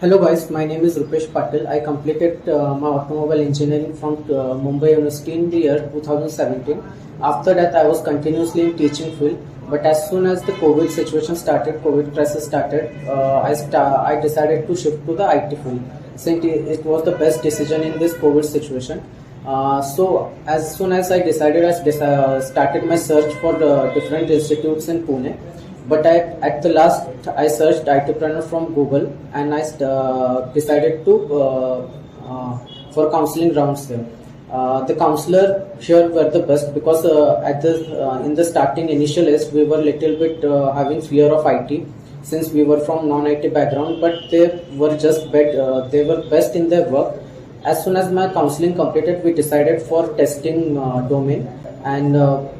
Hello guys, my name is Rupesh Patil. I completed my automobile engineering from Mumbai University in the year 2017. After that, I was continuously in teaching field. But as soon as the COVID situation started, COVID crisis started, I decided to shift to the IT field. Since it was the best decision in this COVID situation. So as soon as I decided, I started my search for the different institutes in Pune. But at the last, I searched iTpreneur from Google, and I decided to for counseling rounds there. The counselor here were the best because in the starting initial age we were little bit having fear of IT since we were from non-IT background, but they were they were best in their work. As soon as my counseling completed, we decided for testing domain, and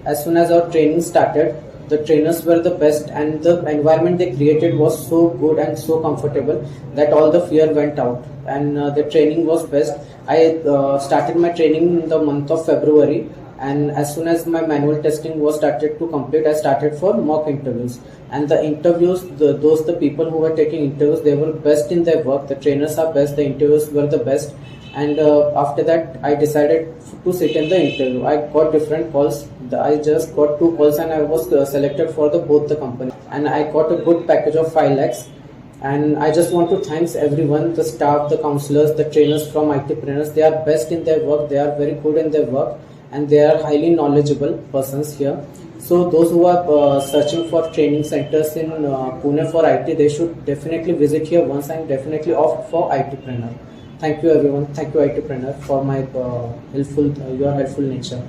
as soon as our training started, the trainers were the best, and the environment they created was so good and so comfortable that all the fear went out, and the training was best. I started my training in the month of February, and as soon as my manual testing was started to complete, I started for mock interviews. And the interviews, the people who were taking interviews, they were best in their work. The trainers are best, the interviews were the best. And after that, I decided to sit in the interview. I got different calls. I just got 2 calls, and I was selected for both the company. And I got a good package of 5 lakhs. And I just want to thank everyone, the staff, the counselors, the trainers from iTpreneurs. They are best in their work. They are very good in their work, and they are highly knowledgeable persons here. So those who are searching for training centers in Pune for IT, they should definitely visit here once and definitely opt for iTpreneur. Thank you everyone. Thank you iTpreneur for my your helpful nature.